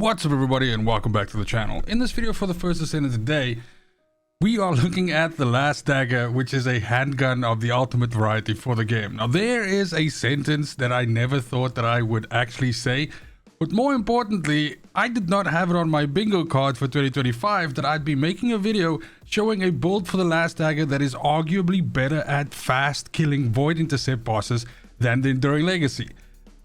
What's up everybody and welcome back to the channel. In this video for the First Descendant today, we are looking at the Last Dagger, which is a handgun of the ultimate variety for the game. Now there is a sentence that I never thought that I would actually say, but more importantly, I did not have it on my bingo card for 2025 that I'd be making a video showing a build for the Last Dagger that is arguably better at fast killing Void Intercept bosses than the Enduring Legacy.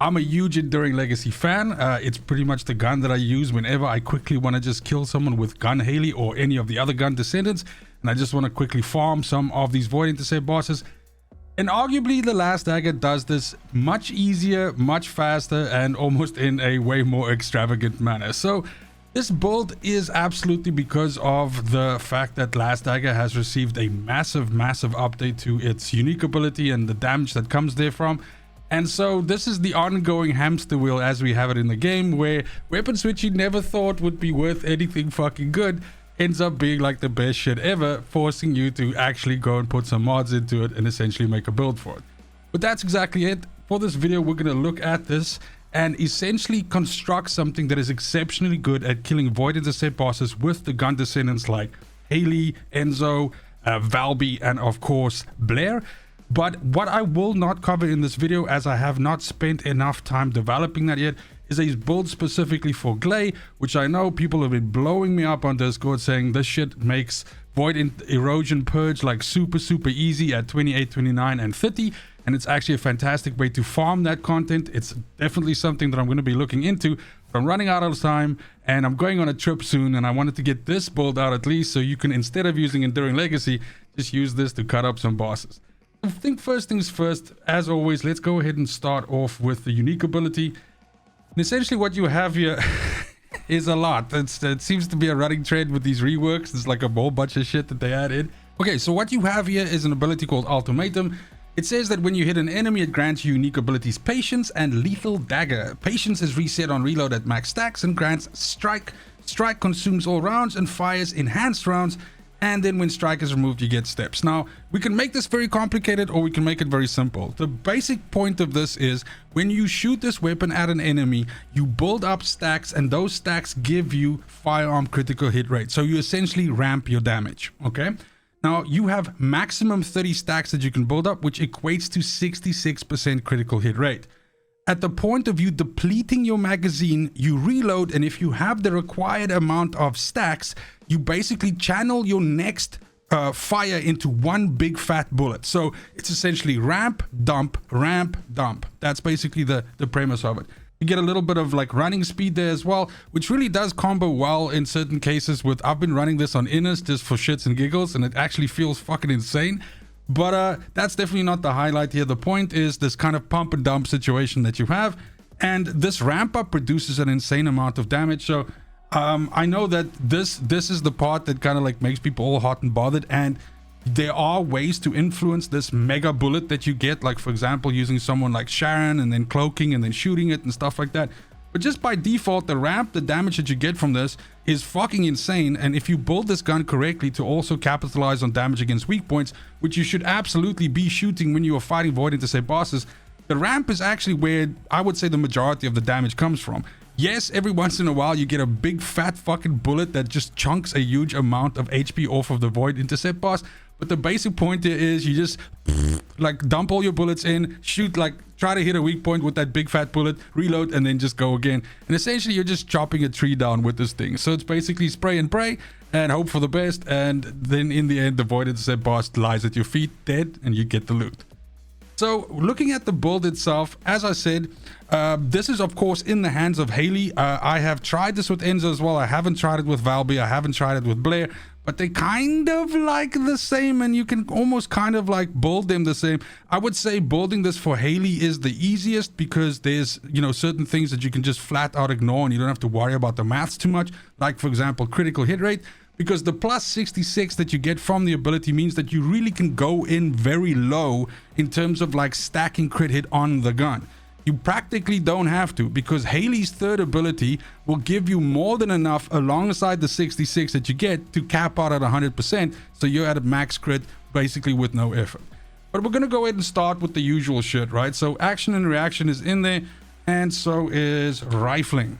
I'm a huge Enduring Legacy fan. It's pretty much the gun that I use whenever I quickly want to just kill someone with Gun Haley or any of the other gun descendants, and I just want to quickly farm some of these Void Intercept bosses. And arguably the Last Dagger does this much easier, much faster, and almost in a way more extravagant manner. So this build is absolutely because of the fact that Last Dagger has received a massive update to its unique ability and the damage that comes therefrom. And so this is the ongoing hamster wheel as we have it in the game, where weapons which you never thought would be worth anything fucking good ends up being like the best shit ever, forcing you to actually go and put some mods into it and essentially make a build for it. But that's exactly it. For this video, we're going to look at this and essentially construct something that is exceptionally good at killing Void Intercept bosses with the gun descendants like Haley, Enzo, Valby, and of course Blair. But what I will not cover in this video, as I have not spent enough time developing that yet, is a build specifically for Glay, which I know people have been blowing me up on Discord saying this shit makes Void Erosion Purge like super easy at 28, 29, and 30. And it's actually a fantastic way to farm that content. It's definitely something that I'm going to be looking into. But I'm running out of time and I'm going on a trip soon, and I wanted to get this build out at least so you can, instead of using Enduring Legacy, just use this to cut up some bosses. I think first things first, as always, let's go ahead and start off with the unique ability. And essentially what you have here is a lot. It seems to be a running trend with these reworks. There's like a whole bunch of shit that they add in. Okay, so what you have here is an ability called Ultimatum. It says that when you hit an enemy, it grants you unique abilities Patience and Lethal Dagger. Patience is reset on reload at max stacks and grants Strike. Strike consumes all rounds and fires enhanced rounds. And then when strike is removed, you get steps. Now, we can make this very complicated or we can make it very simple. The basic point of this is when you shoot this weapon at an enemy, you build up stacks, and those stacks give you firearm critical hit rate. So you essentially ramp your damage, okay? Now, you have maximum 30 stacks that you can build up, which equates to 66% critical hit rate. At the point of you depleting your magazine, you reload, and if you have the required amount of stacks, you basically channel your next fire into one big fat bullet. So it's essentially ramp, dump, ramp, dump. That's basically the premise of it. You get a little bit of like running speed there as well, which really does combo well in certain cases with, I've been running this on Innis just for shits and giggles, and it actually feels fucking insane. But that's definitely not the highlight here. The point is this kind of pump and dump situation that you have, and this ramp up produces an insane amount of damage. So I know that this is the part that kind of like makes people all hot and bothered, and there are ways to influence this mega bullet that you get, like for example using someone like Sharon and then cloaking and then shooting it and stuff like that. But just by default, the ramp, the damage that you get from this is fucking insane. And if you build this gun correctly to also capitalize on damage against weak points, which you should absolutely be shooting when you are fighting Void Intercept bosses, the ramp is actually where I would say the majority of the damage comes from. Yes, every once in a while you get a big fat fucking bullet that just chunks a huge amount of HP off of the Void Intercept boss. But the basic point here is you just like dump all your bullets in, shoot, like try to hit a weak point with that big fat bullet, reload, and then just go again. And essentially you're just chopping a tree down with this thing. So it's basically spray and pray and hope for the best. And then in the end, the Void Intercept boss lies at your feet dead and you get the loot. So looking at the build itself, as I said, this is of course in the hands of Haley. I have tried this with Enzo as well. I haven't tried it with Valby. I haven't tried it with Blair, but they kind of like the same, and you can almost kind of like build them the same. I would say building this for Haley is the easiest because there's, you know, certain things that you can just flat out ignore and you don't have to worry about the maths too much. Like for example, critical hit rate. Because the plus 66 that you get from the ability means that you really can go in very low in terms of like stacking crit hit on the gun. You practically don't have to, because Haley's third ability will give you more than enough alongside the 66 that you get to cap out at 100%. So you're at a max crit basically with no effort. But we're going to go ahead and start with the usual shit, right? So action and reaction is in there, and so is rifling.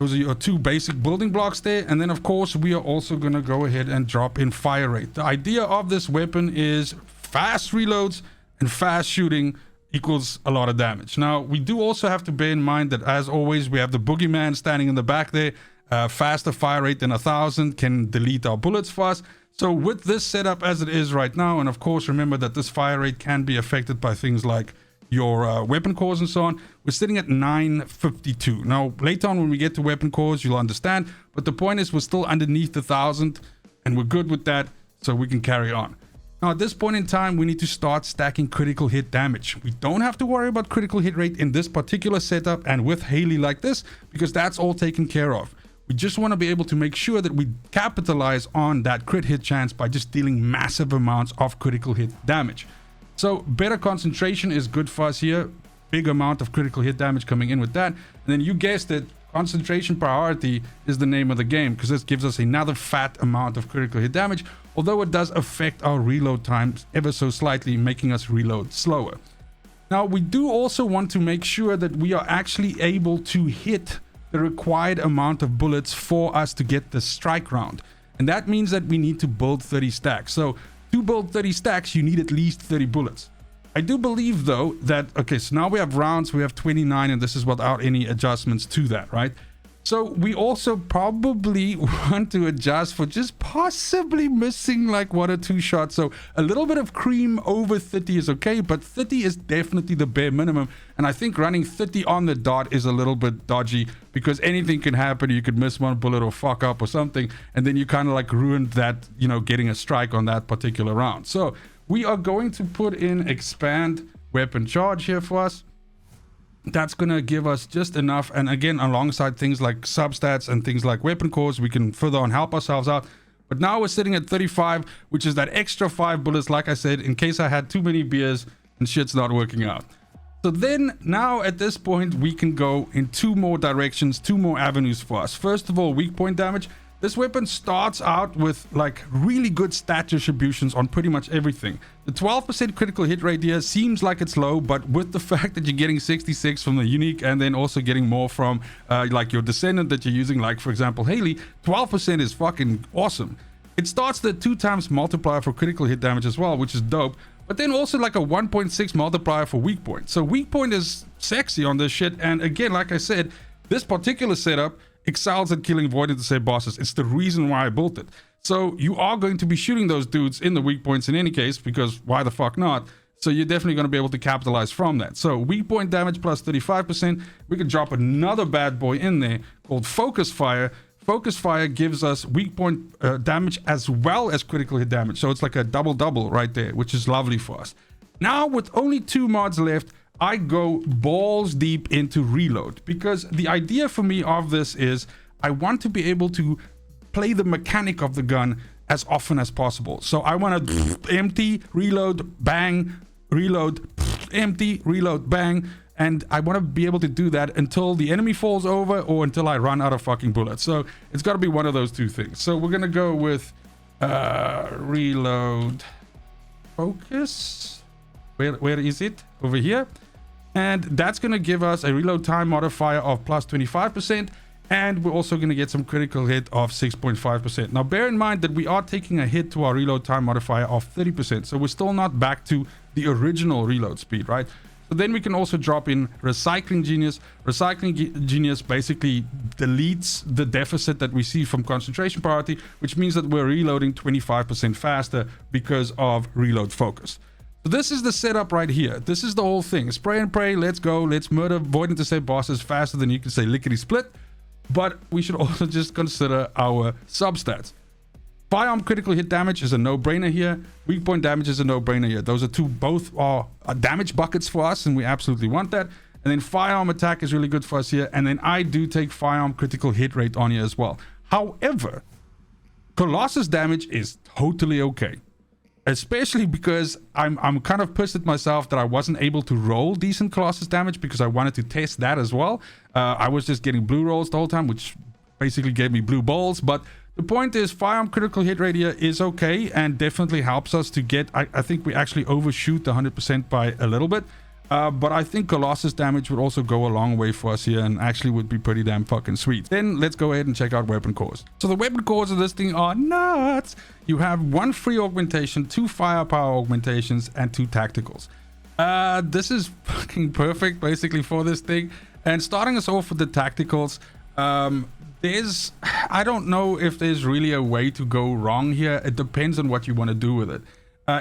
Those are your two basic building blocks there. And then, of course, we are also going to go ahead and drop in fire rate. The idea of this weapon is fast reloads and fast shooting equals a lot of damage. Now, we do also have to bear in mind that, as always, we have the boogeyman standing in the back there. Faster fire rate than 1,000 can delete our bullets for us. So with this setup as it is right now, and of course, remember that this fire rate can be affected by things like your weapon cores and so on. We're sitting at 952. Now, later on when we get to weapon cores, you'll understand. But the point is we're still underneath the 1,000 and we're good with that, so we can carry on. Now, at this point in time, we need to start stacking critical hit damage. We don't have to worry about critical hit rate in this particular setup and with Haley like this, because that's all taken care of. We just want to be able to make sure that we capitalize on that crit hit chance by just dealing massive amounts of critical hit damage. So better concentration is good for us here. Big amount of critical hit damage coming in with that. And then you guessed it, concentration priority is the name of the game, because this gives us another fat amount of critical hit damage, although it does affect our reload times ever so slightly, making us reload slower. Now, we do also want to make sure that we are actually able to hit the required amount of bullets for us to get the strike round. And that means that we need to build 30 stacks. So to build 30 stacks, you need at least 30 bullets. I do believe, though, that, okay, so now we have rounds, we have 29, and this is without any adjustments to that, right? So we also probably want to adjust for just possibly missing like 1 or 2 shots. So a little bit of cream over 30 is okay, but 30 is definitely the bare minimum. And I think running 30 on the dot is a little bit dodgy, because anything can happen. You could miss one bullet or fuck up or something, and then you kind of like ruined that, you know, getting a strike on that particular round. So we are going to put in expand weapon charge here for us. That's going to give us just enough. And again, alongside things like substats and things like weapon cores, we can further on help ourselves out. But now we're sitting at 35, which is that extra 5 bullets, like I said, in case I had too many beers and shit's not working out. So then now at this point, we can go in 2 more directions, 2 more avenues for us. First of all, weak point damage. This weapon starts out with like really good stat distributions on pretty much everything. The 12% critical hit rate here seems like it's low, but with the fact that you're getting 66 from the unique and then also getting more from like your descendant that you're using, like for example Haley, 12% is fucking awesome. It starts the 2 times multiplier for critical hit damage as well, which is dope, but then also like a 1.6 multiplier for weak point. So weak point is sexy on this shit, and again, like I said, this particular setup excels at killing void intercept bosses. It's the reason why I built it. So you are going to be shooting those dudes in the weak points in any case, because why the fuck not? So you're definitely going to be able to capitalize from that. So weak point damage plus 35%. We can drop another bad boy in there called focus fire. Focus fire gives us weak point damage as well as critical hit damage. So it's like a double right there, which is lovely for us. Now with only 2 mods left, I go balls deep into reload, because the idea for me of this is I want to be able to play the mechanic of the gun as often as possible. So I want to empty, reload, bang, reload, empty, reload, bang. And I want to be able to do that until the enemy falls over or until I run out of fucking bullets. So it's got to be one of those 2 things. So we're going to go with reload focus. Where is it? Over here. And that's going to give us a reload time modifier of plus 25%. And we're also going to get some critical hit of 6.5%. Now, bear in mind that we are taking a hit to our reload time modifier of 30%. So we're still not back to the original reload speed, right? So then we can also drop in Recycling Genius. Recycling Genius basically deletes the deficit that we see from concentration priority, which means that we're reloading 25% faster because of reload focus. So this is the setup right here. This is the whole thing. Spray and pray, let's go. Let's murder void intercept bosses faster than you can say lickety split. But we should also just consider our substats. Firearm critical hit damage is a no-brainer here. Weak point damage is a no-brainer here. Those are both are damage buckets for us, and we absolutely want that. And then firearm attack is really good for us here. And then I do take firearm critical hit rate on here as well. However, Colossus damage is totally okay. Especially because I'm kind of pissed at myself that I wasn't able to roll decent Colossus damage, because I wanted to test that as well. I was just getting blue rolls the whole time, which basically gave me blue balls. But the point is, firearm critical hit rate here is okay and definitely helps us to get... I think we actually overshoot the 100% by a little bit. But I think Colossus damage would also go a long way for us here and actually would be pretty damn fucking sweet. Then let's go ahead and check out weapon cores. So the weapon cores of this thing are nuts. You have 1 free augmentation, 2 firepower augmentations, and 2 tacticals. This is fucking perfect basically for this thing. And starting us off with the tacticals, I don't know if there's really a way to go wrong here. It depends on what you want to do with it.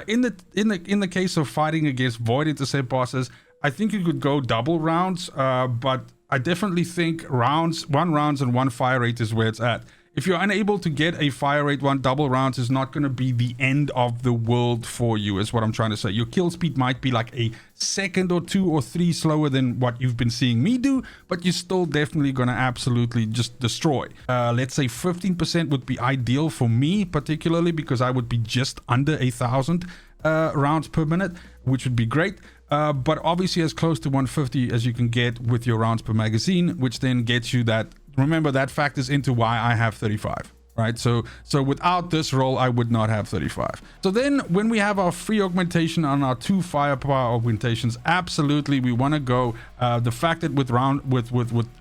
In the case of fighting against void intercept bosses, I think you could go double rounds, but I definitely think 1 rounds and 1 fire rate is where it's at. If you're unable to get a fire rate 1, double rounds is not going to be the end of the world for you, is what I'm trying to say. Your kill speed might be like a second or 2 or 3 slower than what you've been seeing me do, but you're still definitely going to absolutely just destroy. Let's say 15% would be ideal for me, particularly because I would be just under 1,000 rounds per minute, which would be great. But obviously as close to 150 as you can get with your rounds per magazine, which then gets you that. Remember, that factors into why I have 35, right? So without this roll, I would not have 35. So then when we have our free augmentation on our 2 firepower augmentations, absolutely we want to go. The fact that with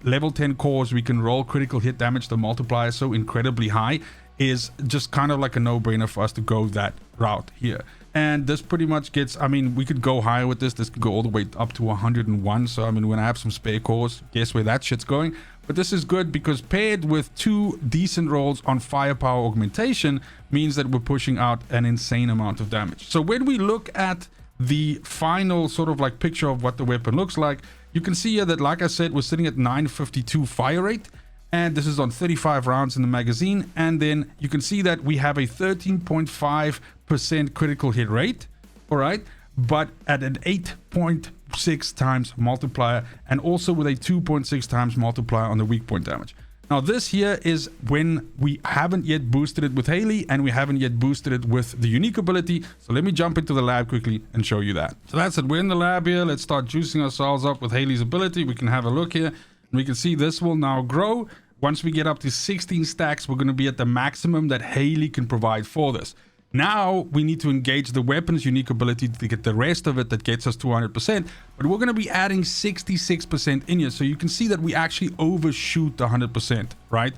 level 10 cores, we can roll critical hit damage, the multiplier so incredibly high, is just kind of like a no-brainer for us to go that route here. And this pretty much gets, I mean, we could go higher with this. This could go all the way up to 101. So, I mean, when I have some spare cores, guess where that shit's going. But this is good because paired with 2 decent rolls on firepower augmentation means that we're pushing out an insane amount of damage. So when we look at the final sort of like picture of what the weapon looks like, you can see here that, like I said, we're sitting at 952 fire rate. And this is on 35 rounds in the magazine. And then you can see that we have a 13.5% critical hit rate. All right. But at an 8.6 times multiplier, and also with a 2.6 times multiplier on the weak point damage. Now this here is when we haven't yet boosted it with Haley, and we haven't yet boosted it with the unique ability. So let me jump into the lab quickly and show you that. So that's it. We're in the lab here. Let's start juicing ourselves up with Haley's ability. We can have a look here. We can see this will now grow. Once we get up to 16 stacks, we're going to be at the maximum that Haley can provide for this. Now we need to engage the weapon's unique ability to get the rest of it that gets us 200%. But we're going to be adding 66% in here. So you can see that we actually overshoot the 100%, right?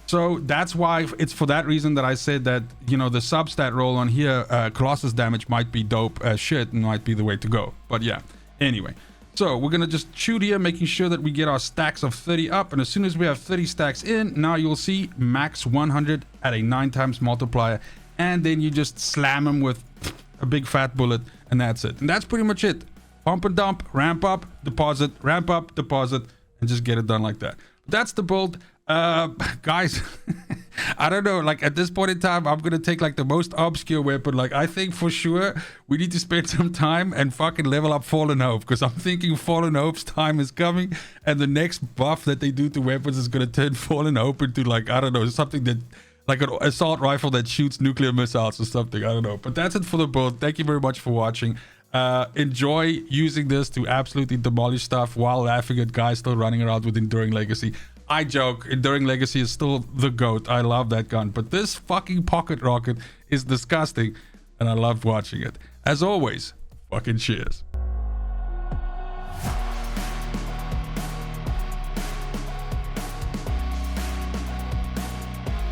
So that's why it's for that reason that I said that, you know, the substat roll on here, Colossus damage might be dope as shit and might be the way to go. But yeah, anyway. So we're going to just shoot here, making sure that we get our stacks of 30 up. And as soon as we have 30 stacks in, now you'll see max 100 at a 9 times multiplier. And then you just slam them with a big fat bullet, and that's it. And that's pretty much it. Pump and dump, ramp up, deposit, ramp up, deposit, and just get it done like that. That's the build. Guys, I don't know, like at this point in time, I'm gonna take like the most obscure weapon. Like I think for sure we need to spend some time and fucking level up Fallen Hope, because I'm thinking Fallen Hope's time is coming, and the next buff that they do to weapons is gonna turn Fallen Hope into, like, I don't know, something that, like an assault rifle that shoots nuclear missiles or something. I don't know. But that's it for the build. Thank you very much for watching. Enjoy using this to absolutely demolish stuff while laughing at guys still running around with Enduring Legacy. I joke, Enduring Legacy is still the GOAT. I love that gun. But this fucking pocket rocket is disgusting, and I loved watching it. As always, fucking cheers.